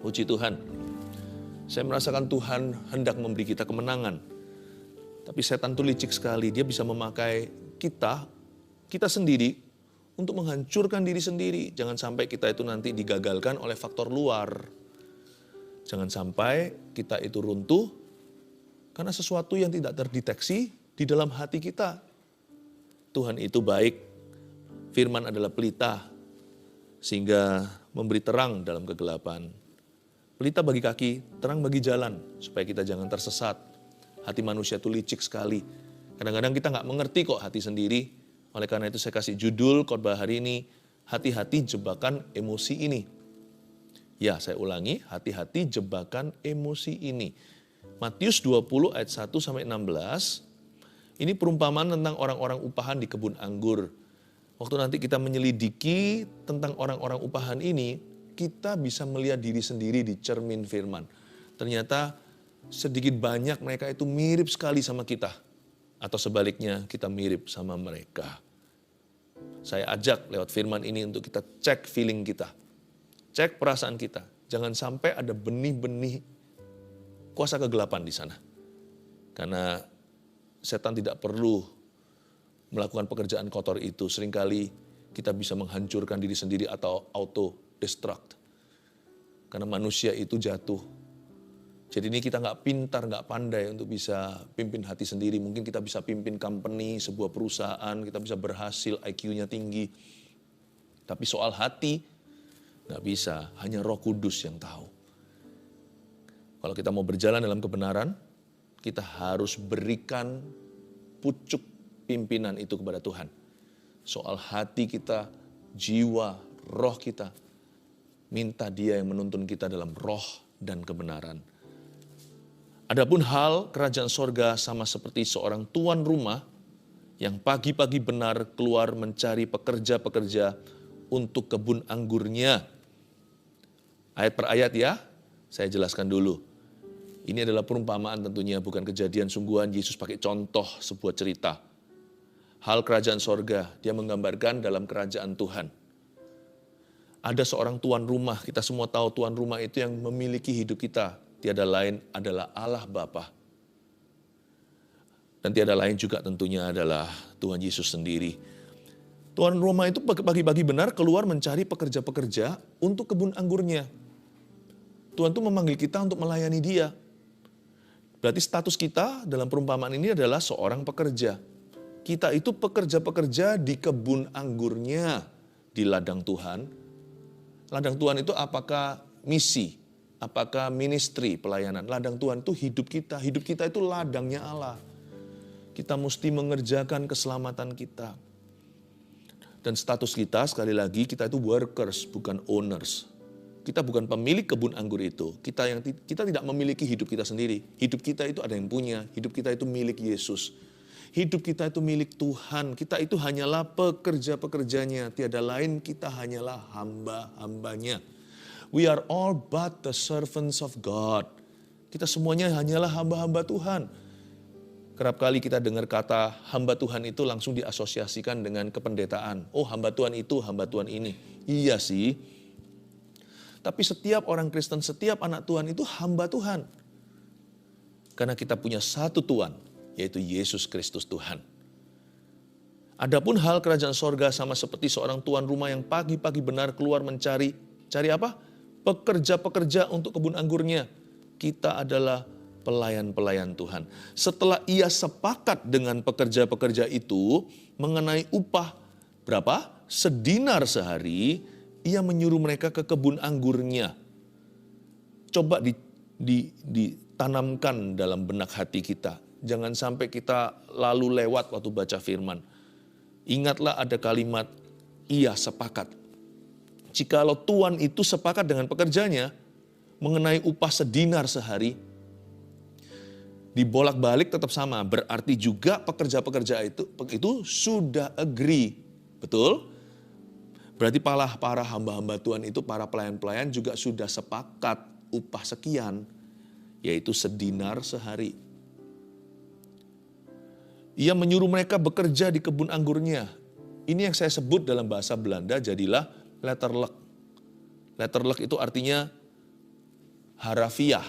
Puji Tuhan. Saya merasakan Tuhan hendak memberi kita kemenangan. Tapi setan itu licik sekali. Dia bisa memakai kita sendiri untuk menghancurkan diri sendiri. Jangan sampai kita itu nanti digagalkan oleh faktor luar. Jangan sampai kita itu runtuh karena sesuatu yang tidak terdeteksi di dalam hati kita. Tuhan itu baik. Firman adalah pelita sehingga memberi terang dalam kegelapan. Pelita bagi kaki, terang bagi jalan, supaya kita jangan tersesat. Hati manusia itu licik sekali. Kadang-kadang kita nggak mengerti kok hati sendiri. Oleh karena itu saya kasih judul khotbah hari ini, hati-hati jebakan emosi ini. Ya, saya ulangi, hati-hati jebakan emosi ini. Matius 20 ayat 1-16, ini perumpamaan tentang orang-orang upahan di kebun anggur. Waktu nanti kita menyelidiki tentang orang-orang upahan ini, kita bisa melihat diri sendiri di cermin firman. Ternyata sedikit banyak mereka itu mirip sekali sama kita. Atau sebaliknya kita mirip sama mereka. Saya ajak lewat firman ini untuk kita cek feeling kita. Cek perasaan kita. Jangan sampai ada benih-benih kuasa kegelapan di sana. Karena setan tidak perlu melakukan pekerjaan kotor itu. Seringkali kita bisa menghancurkan diri sendiri atau auto-destruct. Karena manusia itu jatuh. Jadi ini kita nggak pintar, nggak pandai untuk bisa pimpin hati sendiri. Mungkin kita bisa pimpin company, sebuah perusahaan, kita bisa berhasil, IQ-nya tinggi. Tapi soal hati, nggak bisa. Hanya Roh Kudus yang tahu. Kalau kita mau berjalan dalam kebenaran, kita harus berikan pucuk pimpinan itu kepada Tuhan. Soal hati kita, jiwa, roh kita, minta Dia yang menuntun kita dalam roh dan kebenaran. Adapun hal kerajaan sorga sama seperti seorang tuan rumah yang pagi-pagi benar keluar mencari pekerja-pekerja untuk kebun anggurnya. Ayat per ayat ya, saya jelaskan dulu. Ini adalah perumpamaan tentunya, bukan kejadian sungguhan. Yesus pakai contoh sebuah cerita. Hal kerajaan sorga, dia menggambarkan dalam kerajaan Tuhan. Ada seorang tuan rumah, kita semua tahu tuan rumah itu yang memiliki hidup kita. Tiada lain adalah Allah Bapa. Dan tiada lain juga tentunya adalah Tuhan Yesus sendiri. Tuan rumah itu pagi-pagi benar keluar mencari pekerja-pekerja untuk kebun anggurnya. Tuhan itu memanggil kita untuk melayani Dia. Berarti status kita dalam perumpamaan ini adalah seorang pekerja. Kita itu pekerja-pekerja di kebun anggurnya, di ladang Tuhan. Ladang Tuhan itu apakah misi? Apakah ministry, pelayanan? Ladang Tuhan itu hidup kita. Hidup kita itu ladangnya Allah. Kita mesti mengerjakan keselamatan kita. Dan status kita, sekali lagi, kita itu workers, bukan owners. Kita bukan pemilik kebun anggur itu. Kita tidak memiliki hidup kita sendiri. Hidup kita itu ada yang punya. Hidup kita itu milik Yesus. Hidup kita itu milik Tuhan. Kita itu hanyalah pekerja-pekerjanya. Tiada lain, kita hanyalah hamba-hambanya. We are all but the servants of God. Kita semuanya hanyalah hamba-hamba Tuhan. Kerap kali kita dengar kata hamba Tuhan itu langsung diasosiasikan dengan kependetaan. Oh, hamba Tuhan itu, hamba Tuhan ini. Iya sih. Tapi setiap orang Kristen, setiap anak Tuhan itu hamba Tuhan. Karena kita punya satu Tuhan, yaitu Yesus Kristus Tuhan. Adapun hal kerajaan sorga sama seperti seorang tuan rumah yang pagi-pagi benar keluar cari apa? Pekerja-pekerja untuk kebun anggurnya. Kita adalah pelayan-pelayan Tuhan. Setelah ia sepakat dengan pekerja-pekerja itu mengenai upah berapa? Sedinar sehari, ia menyuruh mereka ke kebun anggurnya. Coba ditanamkan dalam benak hati kita. Jangan sampai kita lalu lewat waktu baca firman. Ingatlah ada kalimat, ia sepakat. Jikalau tuan itu sepakat dengan pekerjanya mengenai upah sedinar sehari, dibolak-balik tetap sama. Berarti juga pekerja-pekerja itu sudah agree. Betul? Berarti para hamba-hamba Tuhan itu, para pelayan-pelayan juga sudah sepakat upah sekian, yaitu sedinar sehari. Ia menyuruh mereka bekerja di kebun anggurnya. Ini yang saya sebut dalam bahasa Belanda jadilah letterlijk. Letterlijk itu artinya harafiah.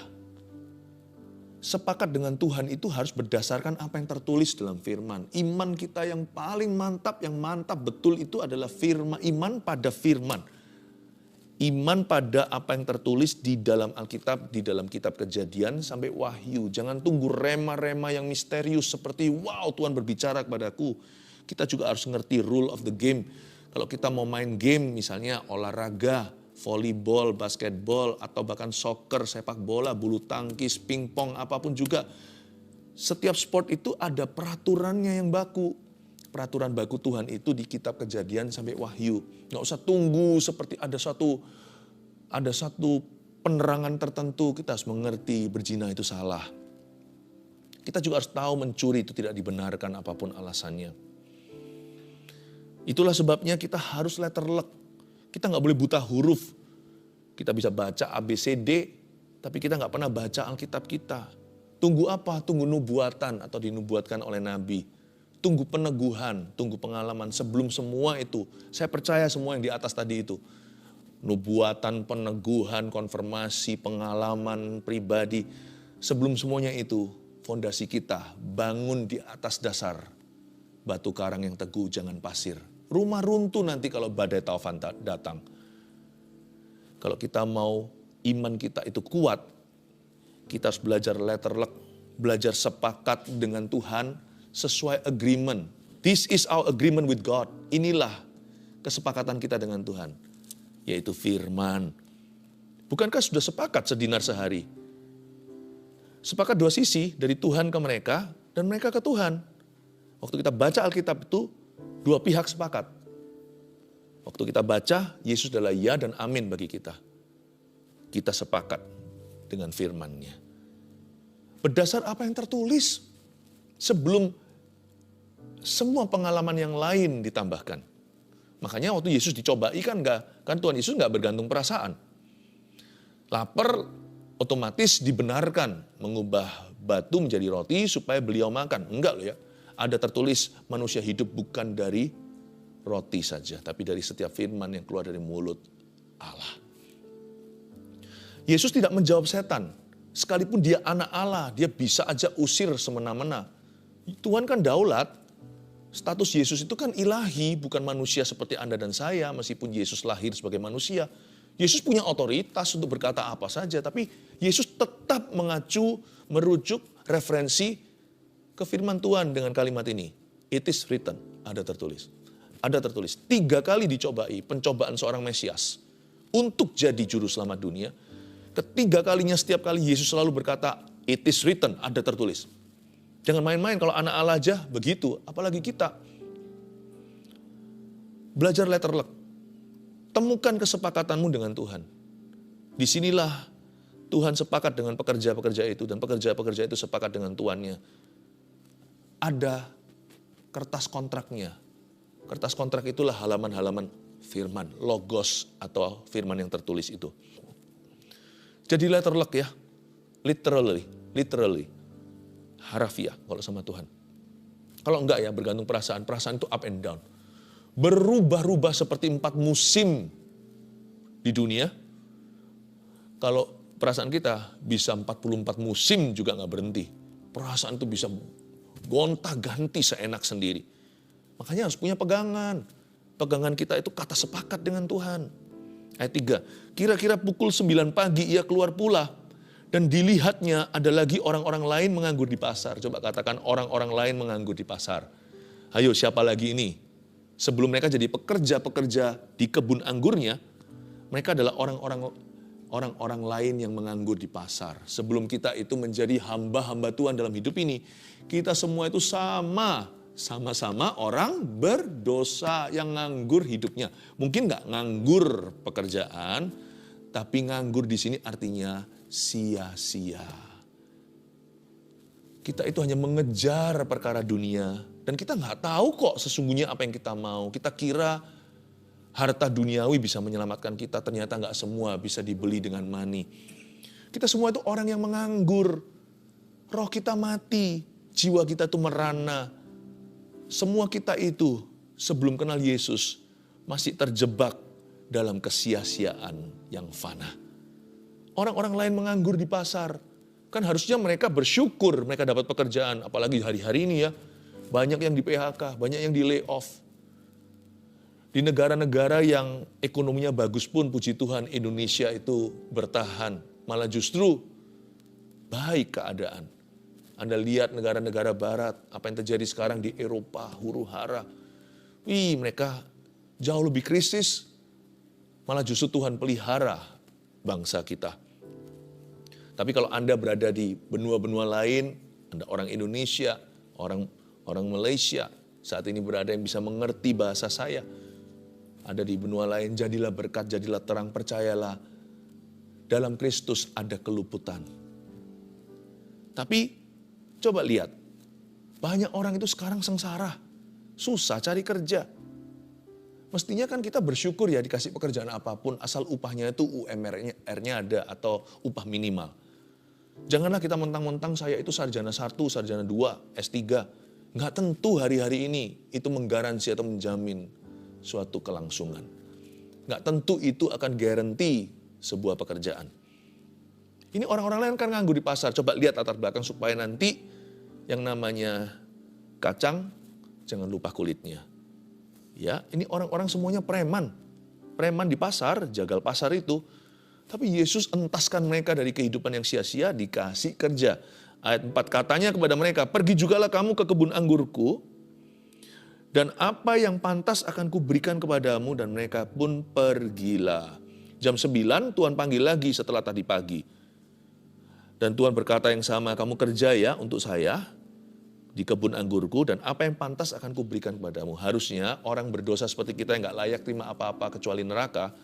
Sepakat dengan Tuhan itu harus berdasarkan apa yang tertulis dalam firman. Iman kita yang paling mantap, yang mantap betul itu adalah firman, iman pada firman. Iman pada apa yang tertulis di dalam Alkitab, di dalam kitab Kejadian sampai Wahyu. Jangan tunggu rema-rema yang misterius seperti wow Tuhan berbicara kepadaku. Kita juga harus ngerti rule of the game. Kalau kita mau main game misalnya olahraga, volleyball, basketball, atau bahkan soccer, sepak bola, bulu tangkis, pingpong, apapun juga. Setiap sport itu ada peraturannya yang baku. Peraturan baku Tuhan itu di kitab Kejadian sampai Wahyu. Nggak usah tunggu seperti ada satu penerangan tertentu. Kita harus mengerti berzina itu salah. Kita juga harus tahu mencuri itu tidak dibenarkan apapun alasannya. Itulah sebabnya kita harus letterlek. Kita nggak boleh buta huruf. Kita bisa baca ABCD, tapi kita nggak pernah baca Alkitab kita. Tunggu apa? Tunggu nubuatan atau dinubuatkan oleh Nabi. Tunggu peneguhan, tunggu pengalaman. Sebelum semua itu, saya percaya semua yang di atas tadi itu. Nubuatan, peneguhan, konfirmasi, pengalaman pribadi. Sebelum semuanya itu, fondasi kita bangun di atas dasar batu karang yang teguh, jangan pasir. Rumah runtuh nanti kalau badai taufan datang. Kalau kita mau iman kita itu kuat, kita harus belajar letterlek, belajar sepakat dengan Tuhan, sesuai agreement. This is our agreement with God. Inilah kesepakatan kita dengan Tuhan. Yaitu firman. Bukankah sudah sepakat sedinar sehari? Sepakat dua sisi, dari Tuhan ke mereka, dan mereka ke Tuhan. Waktu kita baca Alkitab itu, dua pihak sepakat. Waktu kita baca, Yesus adalah ya dan amin bagi kita. Kita sepakat dengan firman-Nya. Berdasar apa yang tertulis. Sebelum semua pengalaman yang lain ditambahkan. Makanya waktu Yesus dicobai kan Tuhan Yesus nggak bergantung perasaan. Lapar otomatis dibenarkan mengubah batu menjadi roti supaya beliau makan. Enggak loh ya. Ada tertulis manusia hidup bukan dari roti saja, tapi dari setiap firman yang keluar dari mulut Allah. Yesus tidak menjawab setan. Sekalipun dia anak Allah, dia bisa aja usir semena-mena. Tuhan kan daulat, status Yesus itu kan ilahi, bukan manusia seperti Anda dan saya, meskipun Yesus lahir sebagai manusia. Yesus punya otoritas untuk berkata apa saja, tapi Yesus tetap merujuk referensi ke firman Tuhan dengan kalimat ini. It is written, ada tertulis. Ada tertulis, 3 kali dicobai pencobaan seorang Mesias untuk jadi juru selamat dunia. Ketiga kalinya setiap kali Yesus selalu berkata, it is written, ada tertulis. Jangan main-main, kalau anak Allah aja begitu, apalagi kita. Belajar letterlek. Temukan kesepakatanmu dengan Tuhan. Disinilah Tuhan sepakat dengan pekerja-pekerja itu, dan pekerja-pekerja itu sepakat dengan tuannya. Ada kertas kontraknya. Kertas kontrak itulah halaman-halaman firman, logos atau firman yang tertulis itu. Jadi letterlek ya, literally. Harafiah kalau sama Tuhan. Kalau enggak ya bergantung perasaan itu up and down. Berubah-ubah seperti 4 musim di dunia. Kalau perasaan kita bisa 44 musim juga gak berhenti. Perasaan itu bisa gonta-ganti seenak sendiri. Makanya harus punya pegangan. Pegangan kita itu kata sepakat dengan Tuhan. Ayat 3, kira-kira pukul 9 pagi ia keluar pula. Dan dilihatnya ada lagi orang-orang lain menganggur di pasar. Coba katakan orang-orang lain menganggur di pasar. Ayo siapa lagi ini? Sebelum mereka jadi pekerja-pekerja di kebun anggurnya, mereka adalah orang-orang lain yang menganggur di pasar. Sebelum kita itu menjadi hamba-hamba Tuhan dalam hidup ini, kita semua itu sama-sama orang berdosa yang nganggur hidupnya. Mungkin nggak nganggur pekerjaan, tapi nganggur di sini artinya sia-sia. Kita itu hanya mengejar perkara dunia dan kita nggak tahu kok sesungguhnya apa yang kita mau. Kita kira harta duniawi bisa menyelamatkan kita, ternyata nggak semua bisa dibeli dengan money. Kita semua itu orang yang menganggur. Roh kita mati, jiwa kita itu merana. Semua kita itu sebelum kenal Yesus masih terjebak dalam kesia-siaan yang fana. orang-orang lain menganggur di pasar. Kan harusnya mereka bersyukur mereka dapat pekerjaan. Apalagi hari-hari ini ya, banyak yang di PHK, banyak yang di layoff. Di negara-negara yang ekonominya bagus pun, puji Tuhan, Indonesia itu bertahan. Malah justru baik keadaan. Anda lihat negara-negara barat, apa yang terjadi sekarang di Eropa, huru-hara. Mereka jauh lebih krisis. Malah justru Tuhan pelihara bangsa kita. Tapi kalau Anda berada di benua-benua lain, Anda orang Indonesia, orang Malaysia, saat ini berada yang bisa mengerti bahasa saya. Ada di benua lain, jadilah berkat, jadilah terang, percayalah. Dalam Kristus ada keluputan. Tapi coba lihat, banyak orang itu sekarang sengsara, susah cari kerja. Mestinya kan kita bersyukur ya dikasih pekerjaan apapun, asal upahnya itu UMR-nya ada atau upah minimal. Janganlah kita mentang-mentang saya itu sarjana 1, sarjana 2, S3. Nggak tentu hari-hari ini itu menggaransi atau menjamin suatu kelangsungan. Nggak tentu itu akan garanti sebuah pekerjaan. Ini orang-orang lain kan nganggur di pasar. Coba lihat latar belakang supaya nanti yang namanya kacang, jangan lupa kulitnya. Ya, ini orang-orang semuanya preman. Preman di pasar, jagal pasar itu. Tapi Yesus entaskan mereka dari kehidupan yang sia-sia, dikasih kerja. Ayat 4 katanya kepada mereka, pergi jugalah kamu ke kebun anggurku, dan apa yang pantas akan kuberikan kepadamu, dan mereka pun pergilah. Jam 9 Tuhan panggil lagi setelah tadi pagi. Dan Tuhan berkata yang sama, kamu kerja ya untuk saya di kebun anggurku, dan apa yang pantas akan kuberikan kepadamu. Harusnya orang berdosa seperti kita yang gak layak terima apa-apa kecuali neraka,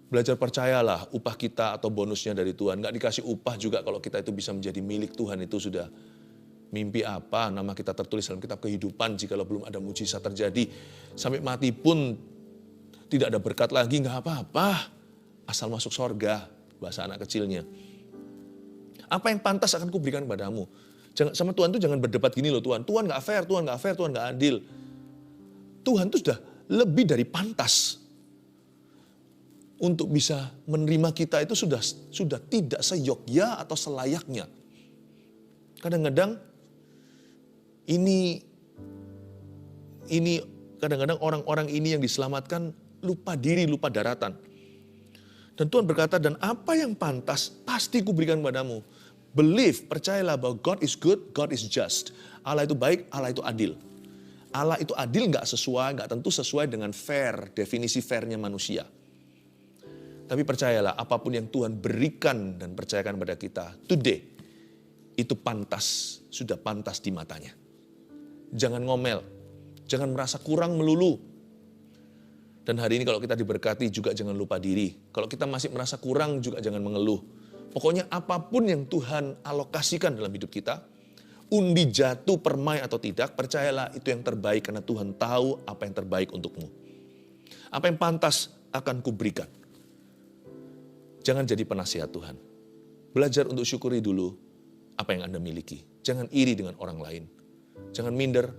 belajar percayalah upah kita atau bonusnya dari Tuhan. Gak dikasih upah juga kalau kita itu bisa menjadi milik Tuhan, itu sudah mimpi apa, nama kita tertulis dalam kitab kehidupan jikalau belum ada mujizat terjadi. Sampai mati pun tidak ada berkat lagi, gak apa-apa. Asal masuk sorga, bahasa anak kecilnya. Apa yang pantas akan kuberikan kepadamu. Jangan, sama Tuhan itu jangan berdebat gini loh, Tuhan gak fair, Tuhan gak fair, Tuhan gak adil. Tuhan itu sudah lebih dari pantas. Untuk bisa menerima kita itu sudah tidak seyogya atau selayaknya. Kadang-kadang ini kadang-kadang orang-orang ini yang diselamatkan lupa diri, lupa daratan. Dan Tuhan berkata, dan apa yang pantas pasti kuberikan padamu. Believe, percayalah bahwa God is good, God is just. Allah itu baik, Allah itu adil. Allah itu adil gak tentu sesuai dengan fair, definisi fairnya manusia. Tapi percayalah, apapun yang Tuhan berikan dan percayakan pada kita today, itu pantas, sudah pantas di matanya. Jangan ngomel, jangan merasa kurang melulu. Dan hari ini kalau kita diberkati juga jangan lupa diri. Kalau kita masih merasa kurang juga jangan mengeluh. Pokoknya apapun yang Tuhan alokasikan dalam hidup kita, undi jatuh, permai atau tidak, percayalah itu yang terbaik karena Tuhan tahu apa yang terbaik untukmu. Apa yang pantas akan kuberikan. Jangan jadi penasihat Tuhan. Belajar untuk syukuri dulu apa yang Anda miliki. Jangan iri dengan orang lain. Jangan minder.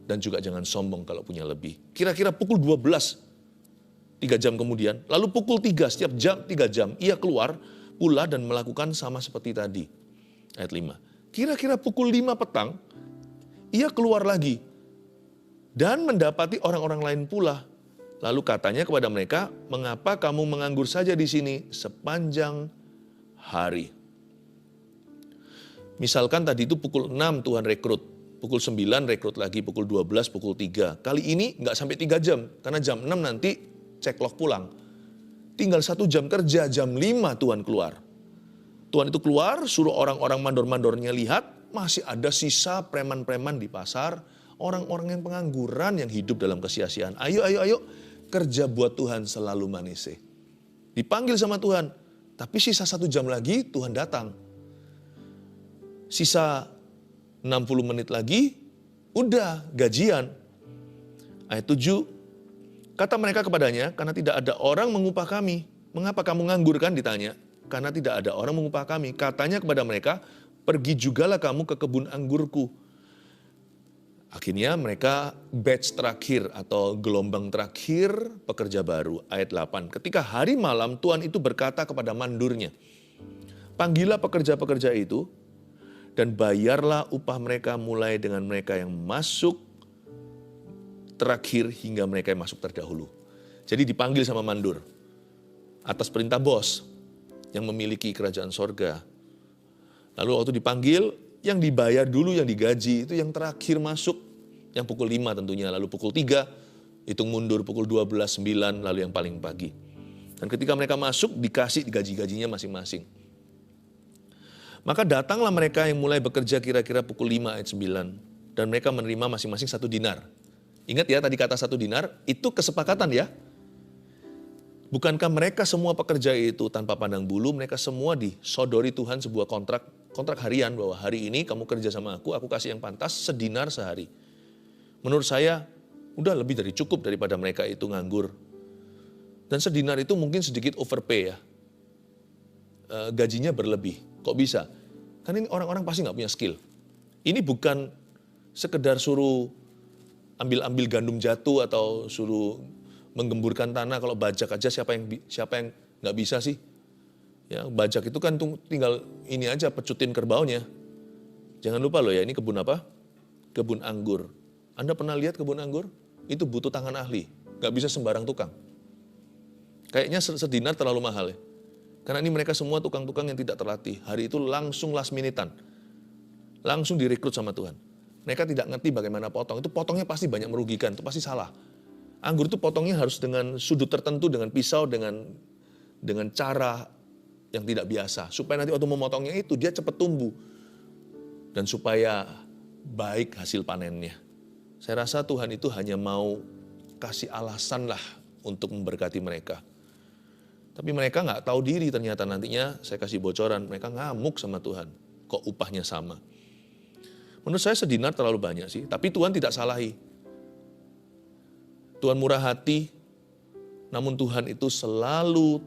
Dan juga jangan sombong kalau punya lebih. Kira-kira pukul 12, 3 jam kemudian. Lalu pukul 3, setiap jam 3 jam. Ia keluar pula dan melakukan sama seperti tadi. Ayat 5. Kira-kira pukul 5 petang. Ia keluar lagi. Dan mendapati orang-orang lain pula. Lalu katanya kepada mereka, mengapa kamu menganggur saja di sini sepanjang hari? Misalkan tadi itu pukul 6 Tuhan rekrut, pukul 9 rekrut lagi, pukul 12, pukul 3. Kali ini nggak sampai 3 jam, karena jam 6 nanti ceklok pulang. Tinggal 1 jam kerja, jam 5 Tuhan keluar. Tuhan itu keluar, suruh orang-orang mandor-mandornya lihat, masih ada sisa preman-preman di pasar, orang-orang yang pengangguran yang hidup dalam kesia-siaan. Ayo, kerja buat Tuhan selalu manise. Dipanggil sama Tuhan, tapi sisa 1 jam lagi Tuhan datang. Sisa 60 menit lagi, udah gajian. Ayat 7, kata mereka kepadanya, karena tidak ada orang mengupah kami. Mengapa kamu nganggur kan ditanya? Karena tidak ada orang mengupah kami. Katanya kepada mereka, pergi jugalah kamu ke kebun anggurku. Akhirnya mereka batch terakhir atau gelombang terakhir pekerja baru. Ayat 8. Ketika hari malam Tuhan itu berkata kepada mandurnya, panggillah pekerja-pekerja itu dan bayarlah upah mereka mulai dengan mereka yang masuk terakhir hingga mereka yang masuk terdahulu. Jadi dipanggil sama mandur atas perintah bos yang memiliki kerajaan sorga. Lalu waktu dipanggil, yang dibayar dulu, yang digaji, itu yang terakhir masuk, yang pukul 5 tentunya, lalu pukul 3, hitung mundur pukul 12, 9, lalu yang paling pagi. Dan ketika mereka masuk, dikasih gaji-gajinya masing-masing. Maka datanglah mereka yang mulai bekerja kira-kira pukul 5 ayat 9, dan mereka menerima masing-masing 1 dinar. Ingat ya, tadi kata 1 dinar, itu kesepakatan ya. Bukankah mereka semua pekerja itu tanpa pandang bulu, mereka semua disodori Tuhan sebuah kontrak harian bahwa hari ini kamu kerja sama aku kasih yang pantas sedinar sehari. Menurut saya udah lebih dari cukup daripada mereka itu nganggur. Dan sedinar itu mungkin sedikit overpay ya. Gajinya berlebih. Kok bisa? Kan ini orang-orang pasti nggak punya skill. Ini bukan sekedar suruh ambil gandum jatuh atau suruh menggemburkan tanah, kalau bajak aja siapa yang nggak bisa sih? Ya, bajak itu kan tinggal ini aja pecutin kerbaunya. Jangan lupa loh ya, ini kebun apa? Kebun anggur. Anda pernah lihat kebun anggur? Itu butuh tangan ahli, nggak bisa sembarang tukang. Kayaknya sedinar terlalu mahal ya. Karena ini mereka semua tukang-tukang yang tidak terlatih. Hari itu langsung last minutean. Langsung direkrut sama Tuhan. Mereka tidak ngerti bagaimana potong. Itu potongnya pasti banyak merugikan, itu pasti salah. Anggur itu potongnya harus dengan sudut tertentu, dengan pisau, dengan cara yang tidak biasa. Supaya nanti waktu memotongnya itu dia cepat tumbuh. Dan supaya baik hasil panennya. Saya rasa Tuhan itu hanya mau kasih alasan lah untuk memberkati mereka. Tapi mereka nggak tahu diri ternyata nantinya saya kasih bocoran. Mereka ngamuk sama Tuhan. Kok upahnya sama? Menurut saya sedinar terlalu banyak sih. Tapi Tuhan tidak salahi. Tuhan murah hati. Namun Tuhan itu selalu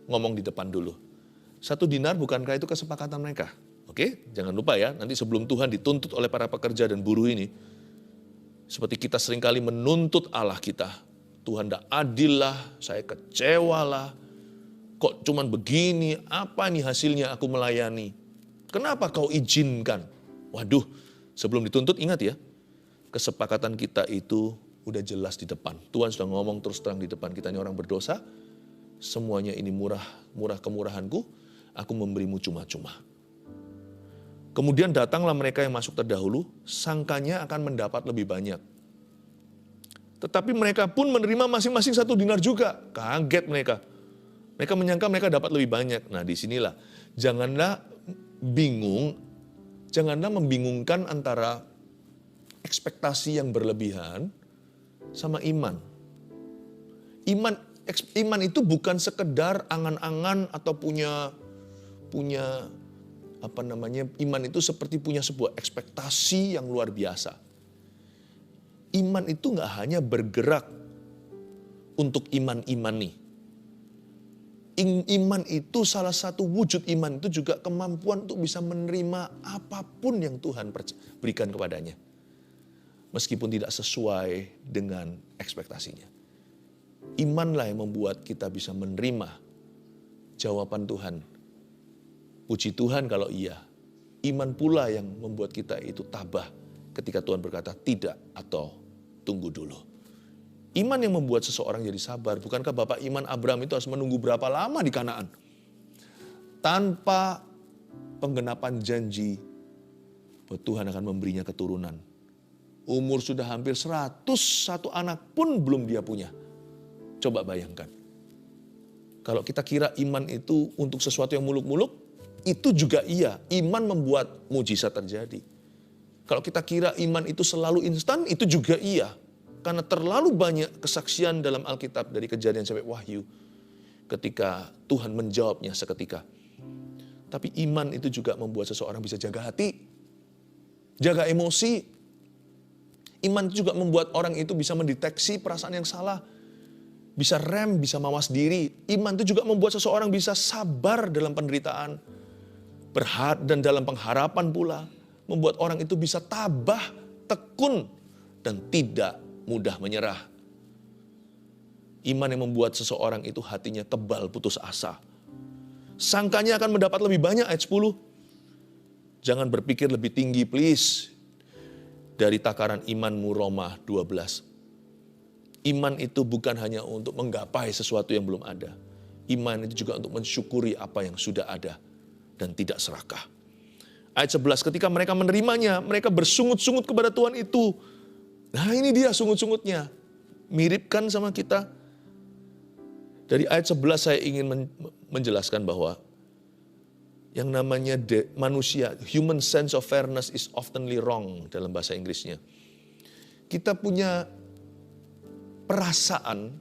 ngomong di depan dulu. 1 dinar bukankah itu kesepakatan mereka? Oke, jangan lupa ya, nanti sebelum Tuhan dituntut oleh para pekerja dan buruh ini, seperti kita seringkali menuntut Allah kita, Tuhan tidak adil lah, saya kecewa lah, kok cuman begini, apa nih hasilnya aku melayani? Kenapa kau izinkan? Waduh, sebelum dituntut ingat ya, kesepakatan kita itu udah jelas di depan. Tuhan sudah ngomong terus terang di depan, kita ini orang berdosa, semuanya ini murah kemurahanku, aku memberimu cuma-cuma. Kemudian datanglah mereka yang masuk terdahulu, sangkanya akan mendapat lebih banyak. Tetapi mereka pun menerima masing-masing 1 dinar juga. Kaget mereka. Mereka menyangka mereka dapat lebih banyak. Nah disinilah, janganlah membingungkan antara ekspektasi yang berlebihan sama iman. Iman itu bukan sekedar angan-angan atau punya iman itu seperti punya sebuah ekspektasi yang luar biasa. Iman itu nggak hanya bergerak untuk iman-imani. Iman itu salah satu wujud iman itu juga kemampuan untuk bisa menerima apapun yang Tuhan berikan kepadanya. Meskipun tidak sesuai dengan ekspektasinya. Imanlah yang membuat kita bisa menerima jawaban Tuhan. Puji Tuhan kalau iya. Iman pula yang membuat kita itu tabah ketika Tuhan berkata tidak atau tunggu dulu. Iman yang membuat seseorang jadi sabar. Bukankah Bapak iman Abraham itu harus menunggu berapa lama di Kanaan? Tanpa penggenapan janji bahwa Tuhan akan memberinya keturunan. Umur sudah hampir 101 anak pun belum dia punya. Coba bayangkan. Kalau kita kira iman itu untuk sesuatu yang muluk-muluk, itu juga iya. Iman membuat mujizat terjadi. Kalau kita kira iman itu selalu instan, itu juga iya. Karena terlalu banyak kesaksian dalam Alkitab dari Kejadian sampai Wahyu. Ketika Tuhan menjawabnya seketika. Tapi iman itu juga membuat seseorang bisa jaga hati. Jaga emosi. Iman itu juga membuat orang itu bisa mendeteksi perasaan yang salah. Bisa rem, bisa mawas diri. Iman itu juga membuat seseorang bisa sabar dalam penderitaan. Dan dalam pengharapan pula. Membuat orang itu bisa tabah tekun dan tidak mudah menyerah. Iman yang membuat seseorang itu hatinya tebal putus asa. Sangkanya akan mendapat lebih banyak, ayat 10. Jangan berpikir lebih tinggi, please, dari takaran imanmu, Roma 12. Iman itu bukan hanya untuk menggapai sesuatu yang belum ada. Iman itu juga untuk mensyukuri apa yang sudah ada dan tidak serakah. Ayat 11, ketika mereka menerimanya, mereka bersungut-sungut kepada Tuhan itu. Nah, ini dia sungut-sungutnya. Mirip kan sama kita? Dari ayat 11 saya ingin menjelaskan bahwa yang namanya manusia, human sense of fairness is oftenly wrong dalam bahasa Inggrisnya. Kita punya perasaan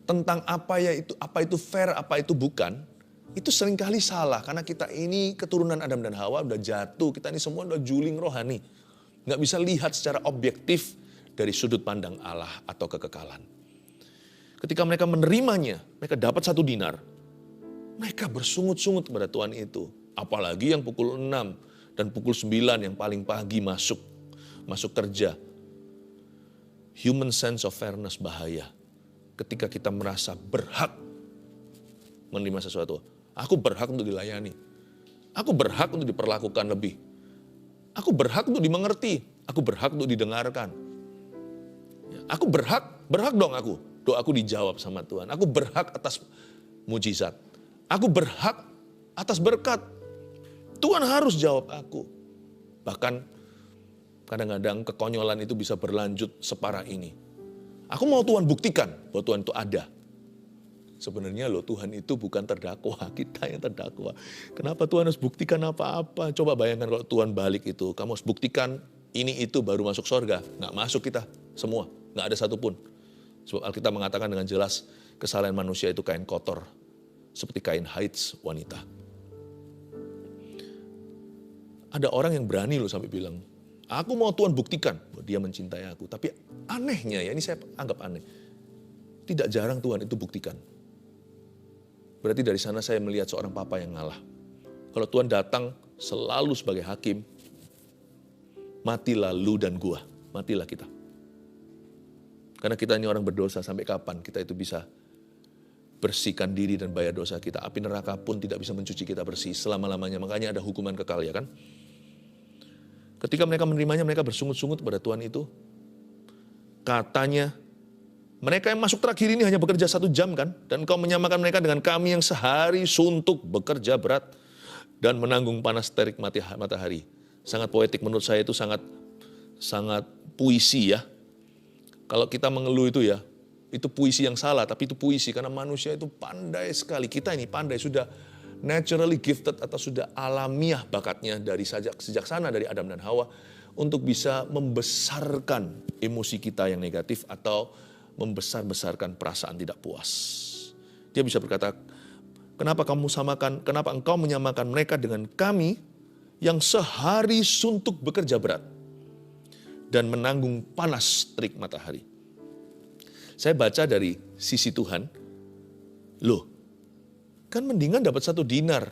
tentang apa itu fair, apa itu bukan, itu seringkali salah. Karena kita ini keturunan Adam dan Hawa udah jatuh, kita ini semua udah juling rohani. Nggak bisa lihat secara objektif dari sudut pandang Allah atau kekekalan. Ketika mereka menerimanya, mereka dapat 1 dinar. Mereka bersungut-sungut kepada Tuhan itu. Apalagi yang pukul 6 dan pukul 9 yang paling pagi masuk kerja. Human sense of fairness bahaya. Ketika kita merasa berhak menerima sesuatu. Aku berhak untuk dilayani. Aku berhak untuk diperlakukan lebih. Aku berhak untuk dimengerti. Aku berhak untuk didengarkan. Aku berhak dong aku. Doaku dijawab sama Tuhan. Aku berhak atas mujizat. Aku berhak atas berkat. Tuhan harus jawab aku. Bahkan kadang-kadang kekonyolan itu bisa berlanjut separah ini. Aku mau Tuhan buktikan bahwa Tuhan itu ada. Sebenarnya Tuhan itu bukan terdakwa, kita yang terdakwa. Kenapa Tuhan harus buktikan apa-apa? Coba bayangkan kalau Tuhan balik itu. Kamu harus buktikan ini itu baru masuk surga. Nggak masuk kita semua, nggak ada satupun. Sebab Alkitab mengatakan dengan jelas kesalahan manusia itu kain kotor. Seperti kain haid wanita. Ada orang yang berani sampai bilang, aku mau Tuhan buktikan bahwa dia mencintai aku. Tapi anehnya ya, ini saya anggap aneh. Tidak jarang Tuhan itu buktikan. Berarti dari sana saya melihat seorang papa yang ngalah. Kalau Tuhan datang selalu sebagai hakim, matilah lu dan gua, matilah kita. Karena kita ini orang berdosa, sampai kapan kita itu bisa bersihkan diri dan bayar dosa kita. Api neraka pun tidak bisa mencuci kita bersih selama-lamanya. Makanya ada hukuman kekal, ya kan? Ketika mereka menerimanya, mereka bersungut-sungut pada Tuhan itu. Katanya, mereka yang masuk terakhir ini hanya bekerja 1 jam kan? Dan engkau menyamakan mereka dengan kami yang sehari suntuk bekerja berat dan menanggung panas terik matahari. Sangat poetik menurut saya, itu sangat puisi ya. Kalau kita mengeluh itu ya, itu puisi yang salah, tapi itu puisi karena manusia itu pandai sekali. Kita ini pandai, sudah naturally gifted atau sudah alamiah bakatnya dari sejak sana dari Adam dan Hawa untuk bisa membesarkan emosi kita yang negatif atau membesar-besarkan perasaan tidak puas. Dia bisa berkata, kenapa engkau menyamakan mereka dengan kami yang sehari suntuk bekerja berat dan menanggung panas terik matahari. Saya baca dari sisi Tuhan, kan mendingan dapat 1 dinar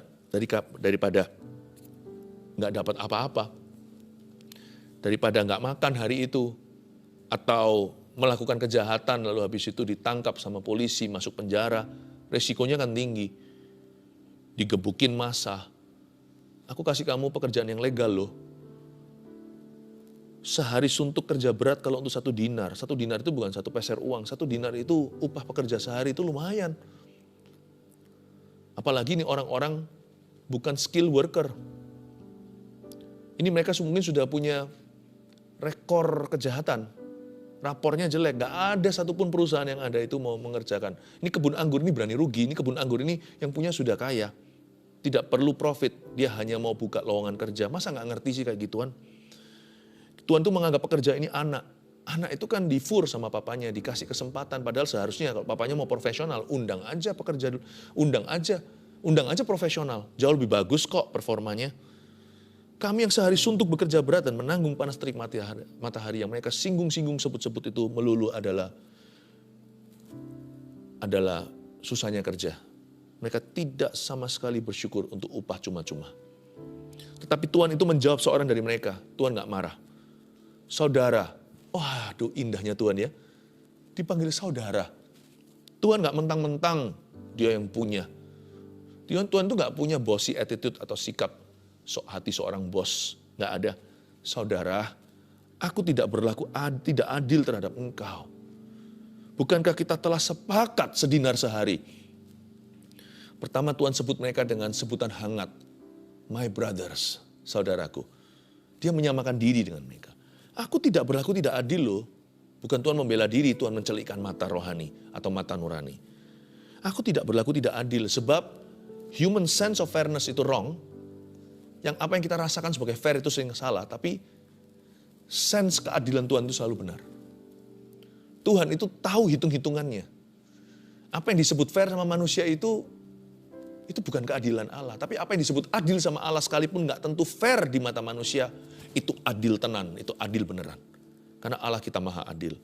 daripada nggak dapat apa-apa. Daripada nggak makan hari itu, atau melakukan kejahatan lalu habis itu ditangkap sama polisi, masuk penjara, resikonya kan tinggi. Digebukin massa. Aku kasih kamu pekerjaan yang legal Sehari suntuk kerja berat kalau untuk 1 dinar. 1 dinar itu bukan 1 peser uang. 1 dinar itu upah pekerja sehari, itu lumayan. Apalagi ini orang-orang bukan skill worker. Ini mereka mungkin sudah punya rekor kejahatan. Rapornya jelek, gak ada satupun perusahaan yang ada itu mau mengerjakan. Ini kebun anggur ini berani rugi, ini kebun anggur ini yang punya sudah kaya. Tidak perlu profit, dia hanya mau buka lowongan kerja. Masa gak ngerti sih kayak gituan? Tuhan tuh menganggap pekerja ini anak. Anak itu kan difur sama papanya, dikasih kesempatan. Padahal seharusnya kalau papanya mau profesional, undang aja pekerja, undang aja profesional. Jauh lebih bagus kok performanya. Kami yang sehari suntuk bekerja berat dan menanggung panas terik matahari yang mereka singgung-singgung sebut-sebut itu melulu adalah susahnya kerja. Mereka tidak sama sekali bersyukur untuk upah cuma-cuma. Tetapi Tuhan itu menjawab seorang dari mereka. Tuhan gak marah. saudara. Waduh, indahnya Tuhan ya. Dipanggil saudara. Tuhan gak mentang-mentang dia yang punya. Tuhan tuh gak punya bossy attitude atau sikap hati seorang bos. Gak ada. Saudara, aku tidak berlaku tidak adil terhadap engkau. Bukankah kita telah sepakat sedinar sehari? Pertama Tuhan sebut mereka dengan sebutan hangat. My brothers, saudaraku. Dia menyamakan diri dengan mereka. Aku tidak berlaku tidak adil loh. Bukan Tuhan membela diri, Tuhan mencelikkan mata rohani atau mata nurani. Aku tidak berlaku tidak adil sebab human sense of fairness itu wrong. Yang apa yang kita rasakan sebagai fair itu sering salah, tapi sense keadilan Tuhan itu selalu benar. Tuhan itu tahu hitung-hitungannya. Apa yang disebut fair sama manusia itu bukan keadilan Allah. Tapi apa yang disebut adil sama Allah sekalipun gak tentu fair di mata manusia, itu adil tenan, itu adil beneran. Karena Allah kita maha adil.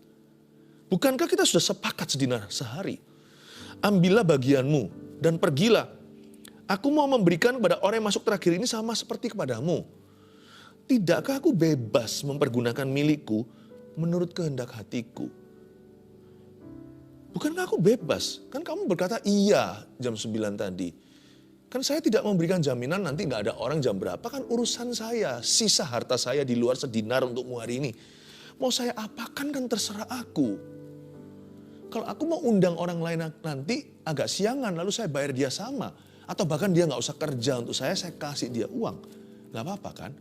Bukankah kita sudah sepakat sedinar sehari? Ambillah bagianmu dan pergilah. Aku mau memberikan kepada orang yang masuk terakhir ini sama seperti kepadamu. Tidakkah aku bebas mempergunakan milikku menurut kehendak hatiku? Bukankah aku bebas? Kan kamu berkata iya jam 9 tadi. Kan saya tidak memberikan jaminan nanti gak ada orang jam berapa. Kan urusan saya, sisa harta saya di luar sedinar untukmu hari ini. Mau saya apakan kan terserah aku. Kalau aku mau undang orang lain nanti agak siangan lalu saya bayar dia sama. Atau bahkan dia gak usah kerja untuk saya kasih dia uang. Gak apa-apa kan?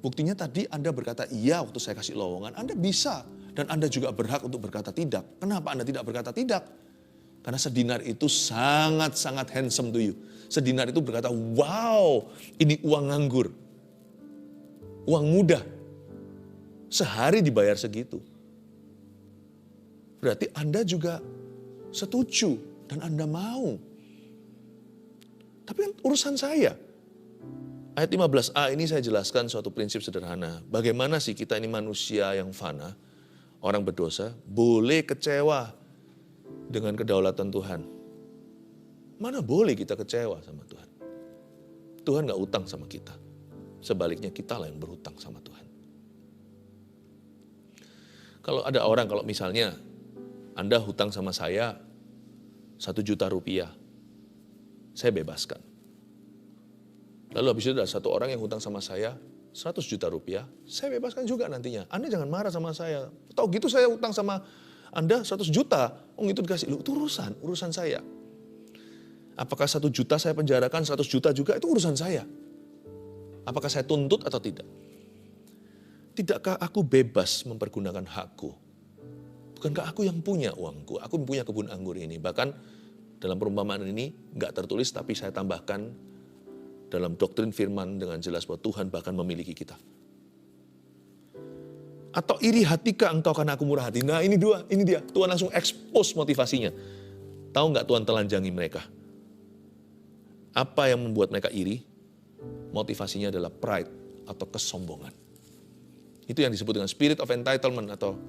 Buktinya tadi Anda berkata iya waktu saya kasih lowongan. Anda bisa dan Anda juga berhak untuk berkata tidak. Kenapa Anda tidak berkata tidak? Karena sedinar itu sangat-sangat handsome to you. Sedinar itu berkata, wow ini uang nganggur. Uang muda. Sehari dibayar segitu. Berarti Anda juga setuju dan Anda mau. Tapi kan urusan saya. Ayat 15a ini saya jelaskan suatu prinsip sederhana. Bagaimana sih kita ini manusia yang fana, orang berdosa, boleh kecewa dengan kedaulatan Tuhan. Mana boleh kita kecewa sama Tuhan. Tuhan gak utang sama kita. Sebaliknya kita lah yang berhutang sama Tuhan. Kalau ada orang, kalau misalnya Anda hutang sama saya 1 juta rupiah, saya bebaskan. Lalu habis itu ada satu orang yang hutang sama saya 100 juta rupiah, saya bebaskan juga nantinya. Anda jangan marah sama saya. Tahu gitu saya hutang sama Anda 100 juta, itu dikasih. Loh, itu urusan saya. Apakah 1 juta saya penjarakan, 100 juta juga, itu urusan saya. Apakah saya tuntut atau tidak? Tidakkah aku bebas mempergunakan hakku? Bukankah aku yang punya uangku? Aku yang punya kebun anggur ini. Bahkan dalam perumpamaan ini gak tertulis, tapi saya tambahkan dalam doktrin firman dengan jelas bahwa Tuhan bahkan memiliki kita. Atau iri hatikah engkau karena aku murah hati? Nah ini dia. Tuhan langsung expose motivasinya. Tahu gak Tuhan telanjangi mereka? Apa yang membuat mereka iri? Motivasinya adalah pride atau kesombongan. Itu yang disebut dengan spirit of entitlement atau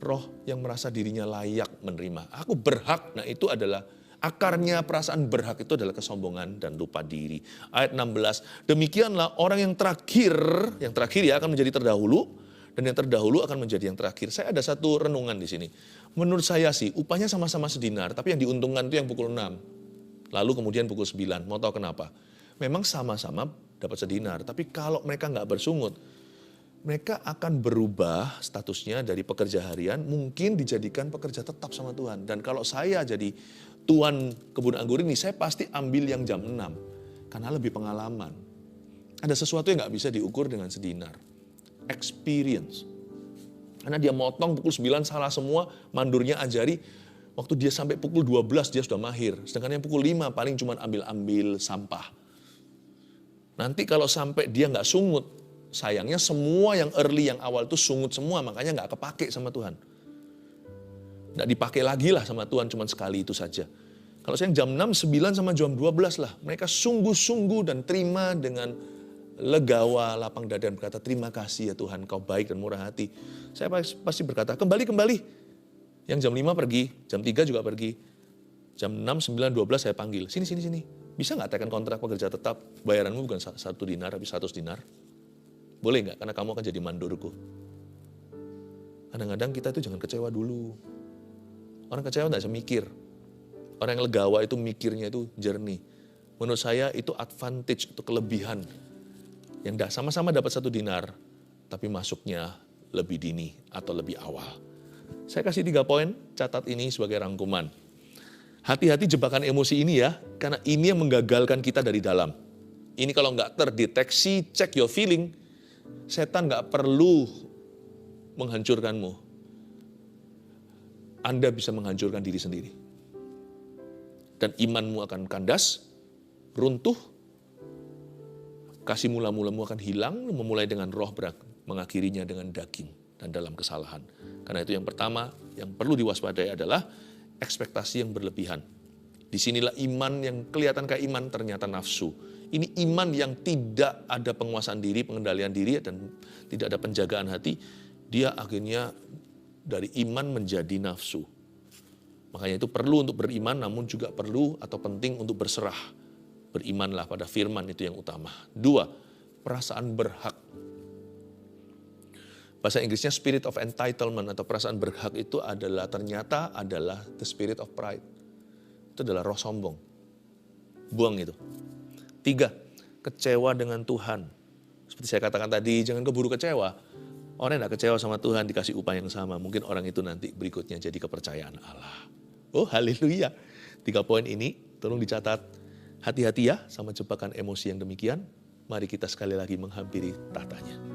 roh yang merasa dirinya layak menerima. Aku berhak, nah itu adalah akarnya perasaan berhak itu adalah kesombongan dan lupa diri. Ayat 16, demikianlah orang yang terakhir ya akan menjadi terdahulu, dan yang terdahulu akan menjadi yang terakhir. Saya ada satu renungan di sini. Menurut saya sih, upahnya sama-sama sedinar, tapi yang diuntungkan itu yang pukul 6. Lalu kemudian pukul 9, mau tahu kenapa? Memang sama-sama dapat sedinar, tapi kalau mereka nggak bersungut, mereka akan berubah statusnya dari pekerja harian, mungkin dijadikan pekerja tetap sama Tuhan. Dan kalau saya jadi tuan kebun anggur ini, saya pasti ambil yang jam 6. Karena lebih pengalaman. Ada sesuatu yang gak bisa diukur dengan sedinar. Experience. Karena dia motong pukul 9 salah semua, mandurnya ajari. Waktu dia sampai pukul 12 dia sudah mahir. Sedangkan yang pukul 5 paling cuma ambil-ambil sampah. Nanti kalau sampai dia gak sungut, sayangnya semua yang early, yang awal itu sungut semua, makanya gak kepake sama Tuhan. Gak dipakai lagi lah sama Tuhan, cuma sekali itu saja. Kalau saya jam 6, 9 sama jam 12 lah. Mereka sungguh-sungguh dan terima dengan legawa, lapang dada dan berkata, terima kasih ya Tuhan, kau baik dan murah hati. Saya pasti berkata, kembali. Yang jam 5 pergi, jam 3 juga pergi. Jam 6, 9, 12 saya panggil, sini. Bisa gak tekan kontrak pekerja tetap, bayaranmu bukan 1 dinar, tapi 100 dinar? Boleh nggak? Karena kamu akan jadi mandorku. Kadang-kadang kita itu jangan kecewa dulu. Orang kecewa tidak bisa mikir. Orang yang legawa itu mikirnya itu jernih. Menurut saya itu advantage, itu kelebihan. Yang sama-sama dapat 1 dinar, tapi masuknya lebih dini atau lebih awal. Saya kasih 3 poin, catat ini sebagai rangkuman. Hati-hati jebakan emosi ini ya, karena ini yang menggagalkan kita dari dalam. Ini kalau nggak terdeteksi, check your feeling, setan nggak perlu menghancurkanmu. Anda bisa menghancurkan diri sendiri. Dan imanmu akan kandas, runtuh, kasih mula-mulamu akan hilang, memulai dengan roh berat, mengakhirinya dengan daging dan dalam kesalahan. Karena itu yang pertama, yang perlu diwaspadai adalah ekspektasi yang berlebihan. Disinilah iman yang kelihatan kayak iman ternyata nafsu. Ini iman yang tidak ada penguasaan diri, pengendalian diri, dan tidak ada penjagaan hati. Dia akhirnya dari iman menjadi nafsu. Makanya itu perlu untuk beriman, namun juga perlu atau penting untuk berserah. Berimanlah pada firman, itu yang utama. 2, perasaan berhak. Bahasa Inggrisnya spirit of entitlement atau perasaan berhak itu ternyata adalah the spirit of pride. Itu adalah roh sombong. Buang itu. 3, kecewa dengan Tuhan. Seperti saya katakan tadi, jangan keburu kecewa. Orang yang tidak kecewa sama Tuhan dikasih upah yang sama. Mungkin orang itu nanti berikutnya jadi kepercayaan Allah. Oh haleluya. 3 poin ini tolong dicatat. Hati-hati ya sama jebakan emosi yang demikian. Mari kita sekali lagi menghampiri tahtanya.